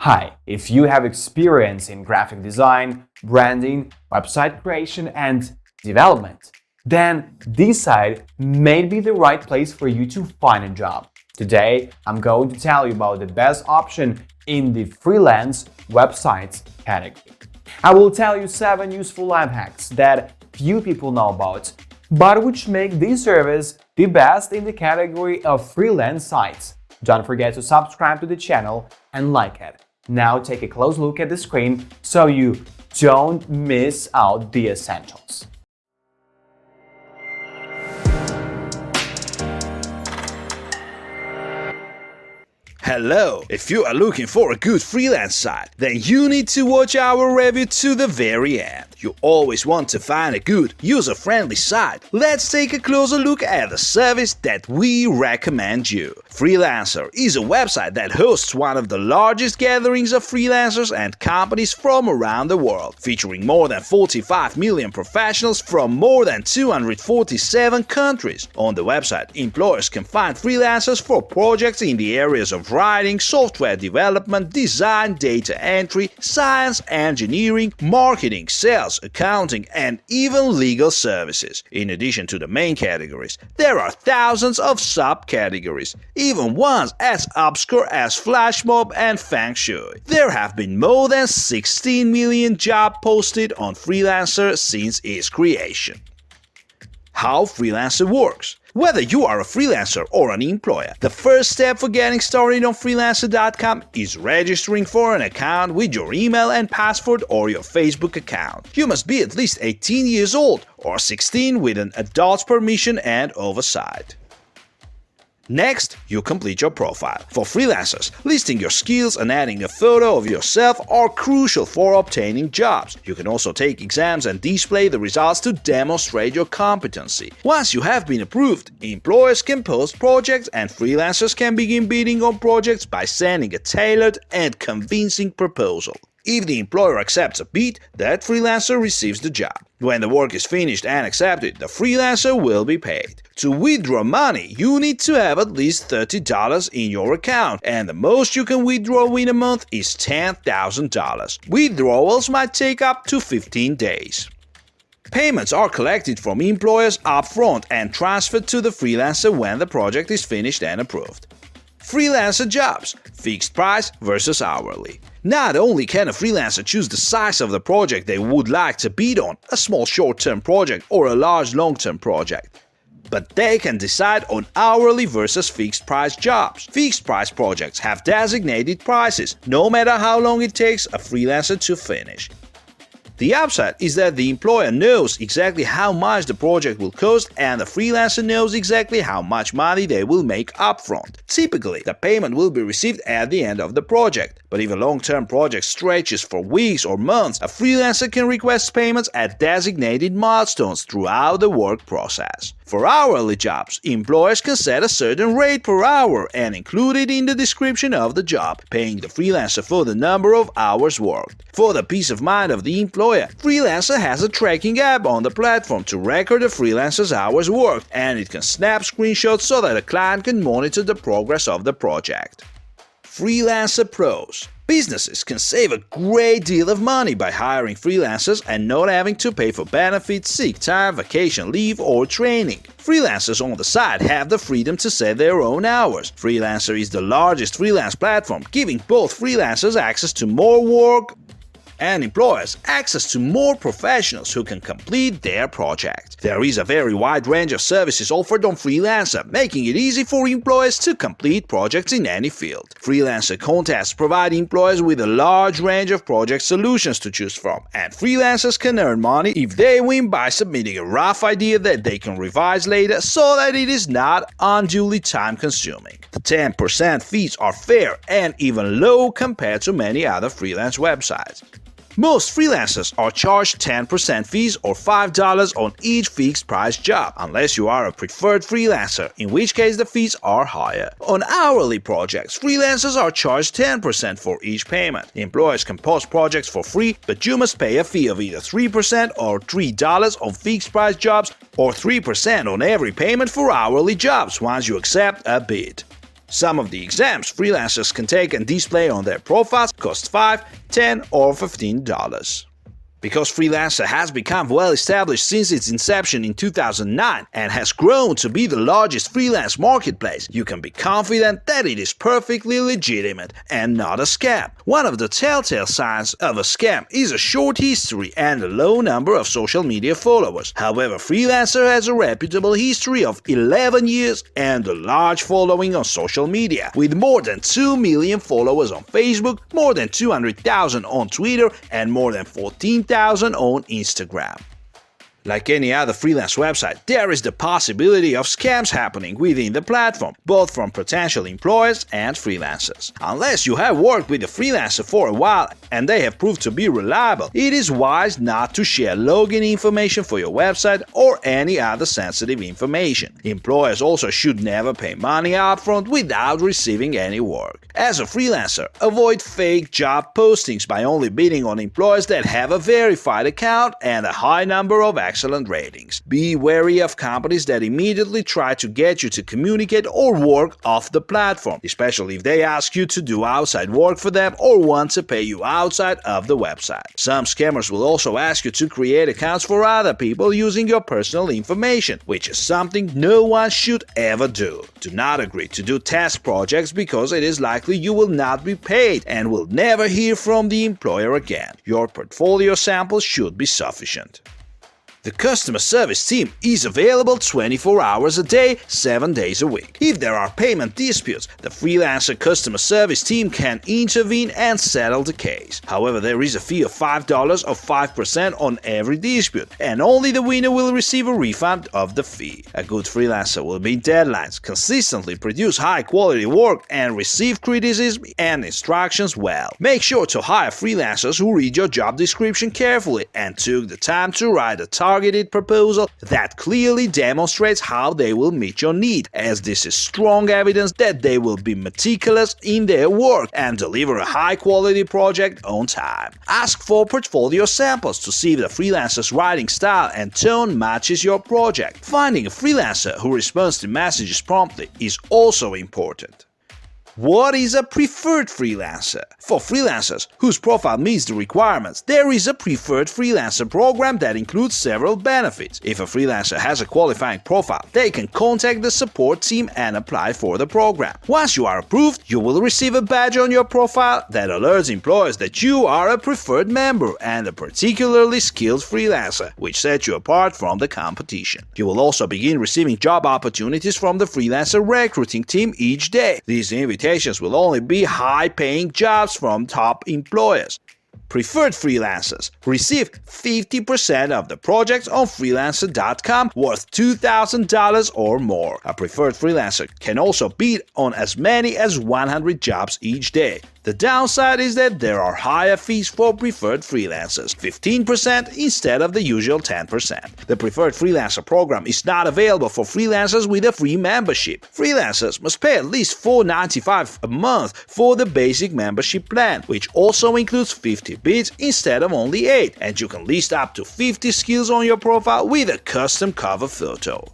Hi, if you have experience in graphic design, branding, website creation, and development, then this site may be the right place for you to find a job. Today, I'm going to tell you about the best option in the freelance websites category. I will tell you 7 useful life hacks that few people know about, but which make this service the best in the category of freelance sites. Don't forget to subscribe to the channel and like it. Now take a close look at the screen so you don't miss out the essentials. Hello! If you are looking for a good freelance site, then you need to watch our review to the very end. You always want to find a good, user-friendly site. Let's take a closer look at the service that we recommend you. Freelancer is a website that hosts one of the largest gatherings of freelancers and companies from around the world, featuring more than 45 million professionals from more than 247 countries. On the website, employers can find freelancers for projects in the areas of writing, software development, design, data entry, science, engineering, marketing, sales, accounting, and even legal services. In addition to the main categories, there are thousands of subcategories, even ones as obscure as flash mob and feng shui. There have been more than 16 million jobs posted on Freelancer since its creation. How Freelancer works. Whether you are a freelancer or an employer, the first step for getting started on Freelancer.com is registering for an account with your email and password or your Facebook account. You must be at least 18 years old or 16 with an adult's permission and oversight. Next, you complete your profile. For freelancers, listing your skills and adding a photo of yourself are crucial for obtaining jobs. You can also take exams and display the results to demonstrate your competency. Once you have been approved, employers can post projects and freelancers can begin bidding on projects by sending a tailored and convincing proposal. If the employer accepts a bid, that freelancer receives the job. When the work is finished and accepted, the freelancer will be paid. To withdraw money, you need to have at least $30 in your account, and the most you can withdraw in a month is $10,000. Withdrawals might take up to 15 days. Payments are collected from employers upfront and transferred to the freelancer when the project is finished and approved. Freelancer jobs, fixed price versus hourly. Not only can a freelancer choose the size of the project they would like to bid on, a small short-term project or a large long-term project, but they can decide on hourly versus fixed-price jobs. Fixed-price projects have designated prices, no matter how long it takes a freelancer to finish. The upside is that the employer knows exactly how much the project will cost and the freelancer knows exactly how much money they will make upfront. Typically, the payment will be received at the end of the project, but if a long-term project stretches for weeks or months, a freelancer can request payments at designated milestones throughout the work process. For hourly jobs, employers can set a certain rate per hour and include it in the description of the job, paying the freelancer for the number of hours worked. For the peace of mind of the employer, Freelancer has a tracking app on the platform to record the freelancer's hours worked, and it can snap screenshots so that a client can monitor the progress of the project. Freelancer Pros. Businesses can save a great deal of money by hiring freelancers and not having to pay for benefits, sick time, vacation leave, or training. Freelancers on the site have the freedom to set their own hours. Freelancer is the largest freelance platform, giving both freelancers access to more work and employers access to more professionals who can complete their project. There is a very wide range of services offered on Freelancer, making it easy for employers to complete projects in any field. Freelancer contests provide employers with a large range of project solutions to choose from, and freelancers can earn money if they win by submitting a rough idea that they can revise later so that it is not unduly time-consuming. The 10% fees are fair and even low compared to many other freelance websites. Most freelancers are charged 10% fees or $5 on each fixed-price job, unless you are a preferred freelancer, in which case the fees are higher. On hourly projects, freelancers are charged 10% for each payment. Employers can post projects for free, but you must pay a fee of either 3% or $3 on fixed-price jobs or 3% on every payment for hourly jobs once you accept a bid. Some of the exams freelancers can take and display on their profiles cost $5, $10, or $15. Because Freelancer has become well established since its inception in 2009 and has grown to be the largest freelance marketplace, you can be confident that it is perfectly legitimate and not a scam. One of the telltale signs of a scam is a short history and a low number of social media followers. However, Freelancer has a reputable history of 11 years and a large following on social media, with more than 2 million followers on Facebook, more than 200,000 on Twitter, and more than 14,000 on Instagram. Like any other freelance website, there is the possibility of scams happening within the platform, both from potential employers and freelancers. Unless you have worked with a freelancer for a while and they have proved to be reliable, it is wise not to share login information for your website or any other sensitive information. Employers also should never pay money upfront without receiving any work. As a freelancer, avoid fake job postings by only bidding on employers that have a verified account and a high number of excellent ratings. Be wary of companies that immediately try to get you to communicate or work off the platform, especially if they ask you to do outside work for them or want to pay you outside of the website. Some scammers will also ask you to create accounts for other people using your personal information, which is something no one should ever do. Do not agree to do test projects because it is likely you will not be paid and will never hear from the employer again. Your portfolio sample should be sufficient. The customer service team is available 24 hours a day, 7 days a week. If there are payment disputes, the freelancer customer service team can intervene and settle the case. However, there is a fee of $5 or 5% on every dispute, and only the winner will receive a refund of the fee. A good freelancer will meet deadlines, consistently produce high-quality work, and receive criticism and instructions well. Make sure to hire freelancers who read your job description carefully and took the time to write a targeted proposal that clearly demonstrates how they will meet your need, as this is strong evidence that they will be meticulous in their work and deliver a high-quality project on time. Ask for portfolio samples to see if the freelancer's writing style and tone matches your project. Finding a freelancer who responds to messages promptly is also important. What is a preferred freelancer? For freelancers whose profile meets the requirements, there is a preferred freelancer program that includes several benefits. If a freelancer has a qualifying profile, they can contact the support team and apply for the program. Once you are approved, you will receive a badge on your profile that alerts employers that you are a preferred member and a particularly skilled freelancer, which sets you apart from the competition. You will also begin receiving job opportunities from the freelancer recruiting team each day. These invitations will only be high-paying jobs from top employers. Preferred freelancers receive 50% of the projects on Freelancer.com worth $2,000 or more. A preferred freelancer can also bid on as many as 100 jobs each day. The downside is that there are higher fees for preferred freelancers, 15% instead of the usual 10%. The preferred freelancer program is not available for freelancers with a free membership. Freelancers must pay at least $4.95 a month for the basic membership plan, which also includes 50 bids instead of only 8, and you can list up to 50 skills on your profile with a custom cover photo.